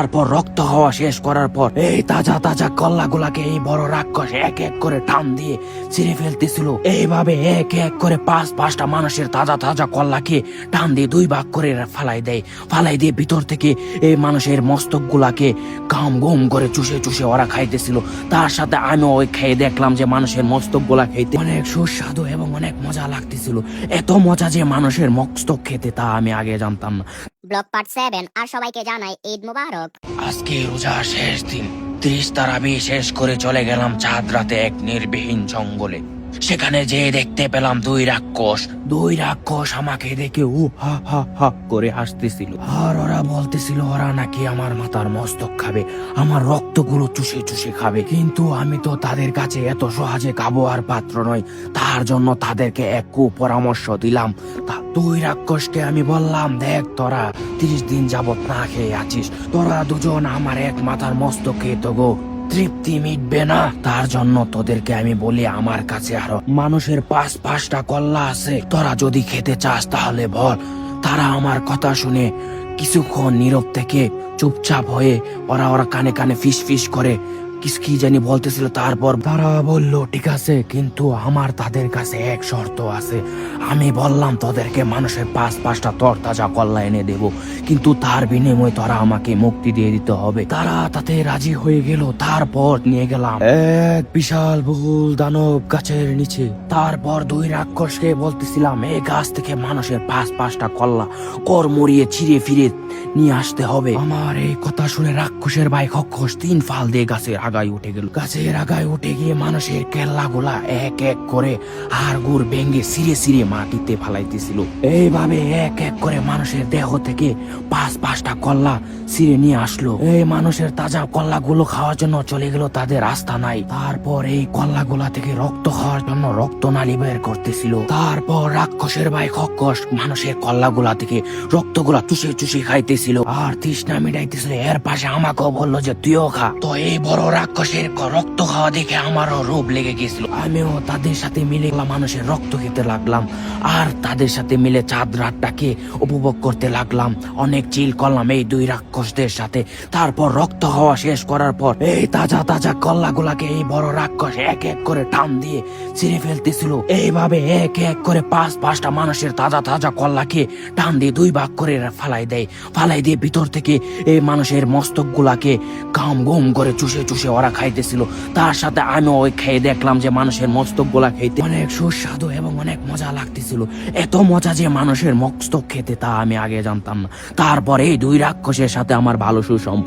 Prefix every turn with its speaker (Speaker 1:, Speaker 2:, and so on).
Speaker 1: তারপর রক্ত হওয়া শেষ করার পর এই তাজা তাজা কল্লাগুলাকে এই বড় রাক্ষস এক এক করে টান দিয়ে ছিঁড়ে ফেলতেছিল। এইভাবে এক এক করে পাঁচটা মানুষের তাজা তাজা কল্লাকে টান দিয়ে দুই ভাগ করে ফালাই দিয়ে ভিতর থেকে এই মানুষের মস্তক গুলাকে গাম গুম করে চুষে চুষে ওরা খাইতেছিল। তার সাথে আমিও ওই খেয়ে দেখলাম যে মানুষের মস্তক গুলা খেতে অনেক সুস্বাদু এবং অনেক মজা লাগতেছিল। এত মজা যে মানুষের মস্তক খেতে তা আমি আগে জানতাম না।
Speaker 2: ব্লগ পার্ট 7 আর সবাইকে জানাই ঈদ মোবারক।
Speaker 1: আজকে রোজার শেষ দিন, 30 তারাবি শেষ করে চলে গেলাম চাঁদ রাতে এক নির্বিহীন জঙ্গলে। সেখানে যেয়ে দেখতে পেলাম দুই রাক্ষস আমাকে দেখে হা হা হা করে হাসতেছিল। আর ওরা বলতেছিল ওরা নাকি আমার মাথার মস্তক খাবে, আমার রক্তগুলো চুষে চুষে খাবে। কিন্তু আমি তো তাদের কাছে এত সহজে খাবো আর পাত্র নয়। তার জন্য তাদেরকে এক পরামর্শ দিলাম। দুই রাক্ষসকে আমি বললাম, দেখ তোরা 30 দিন যাবত না খেয়ে আছিস, তোরা দুজন আমার এক মাথার মস্তক খেয়ে তো গো তৃপ্তি মিটবে না। তার জন্য তোদেরকে আমি বলি আমার কাছে আরো মানুষের পাঁচটা কল্লা আছে, তোরা যদি খেতে চাস তাহলে বল। তারা আমার কথা শুনে কিছুক্ষণ নীরব থেকে চুপচাপ হয়ে ওরা কানে কানে ফিস ফিস করে কি জানি বলতেছিল। তারপর তারা বলল ঠিক আছে, কিন্তু আমার তাদের কাছে এক শর্ত আছে। আমি বললাম তোদেরকে মানুষের পাঁচটা তরতাজা কল্লা এনে দেব, কিন্তু তার বিনিময়ে তোরা আমাকে মুক্তি দিয়ে দিতে হবে। তারা তাতে রাজি হয়ে গেল। তারপর নিয়ে গেলাম এক বিশাল বহুল দানব গাছের নিচে। তারপর দুই রাক্ষসকে বলতেছিলাম এই গাছ থেকে মানুষের পাঁচটা কল্লা কর মরিয়ে ছিঁড়ে ফিরে নিয়ে আসতে হবে। আমার এই কথা শুনে রাক্ষসের ভাই খক্ষস 3 ফাল দিয়ে গাছের আগায় উঠে গেল। গাছের আগায় উঠে গিয়ে মানুষের কেল্লা গুলা এক এক করে হাড় গুড় ভেঙে সিরে মাটিতে ফালাইতেছিল। এইভাবে এক এক করে মানুষের দেহ থেকে পাঁচটা কল্লা ছিঁড়ে নিয়ে আসলো। এই মানুষের তাজা কল্লা গুলো খাওয়ার জন্য চলে গেল তাদের রাস্তা নাই। তারপর এই কল্লা গুলা থেকে রক্ত খাওয়ার জন্য রক্ত নালী বের করতেছিল। তারপর রাক্ষসের ভাই খক্ষস মানুষের কল্লা গুলা থেকে রক্ত গুলা চুষে চুষে খাইতেছিল আর তৃষ্ণা মিটাইতেছিল। এর পাশে আমাকেও বললো যে তুইও খা। তো এই বড় রাক্ষসের রক্ত খাওয়া দেখে আমারও রূপ লেগে গেছিল। আমিও তাদের সাথে মিলে মানুষের রক্ত খেতে লাগলাম আর তাদের সাথে মিলে চাঁদ রাতটাকে উপভোগ করতে লাগলাম। অনেক চিল করলাম এই দুই রাক্ষসদের সাথে। তারপর রক্ত খাওয়া শেষ করার পর এই তাজা তাজা কল্লা গুলাকে এই বড় রাক্ষস এক এক করে টান দিয়ে ছিঁড়ে ফেলতেছিল। এইভাবে এক এক করে পাঁচটা মানুষের তাজা তাজা কল্লাকে টান দিয়ে দুই ভাগ করে ফালাই দিয়ে ভিতর থেকে এই মানুষের মস্তক গুলাকে গাম গুম করে চুষে চুষে ওরা খাইতেছিল। তার সাথে আমিও ওই খেয়ে দেখলাম যে মানুষের মস্তক গুলা খেতে অনেক সুস্বাদু এবং অনেক মজা লাগতেছিল। এত মজা যে মানুষের মস্তক খেতে তা আমি আগে জানতাম না। তারপরে এই দুই রাক্ষসের সাথে আমার ভালো সুসম্পর্ক।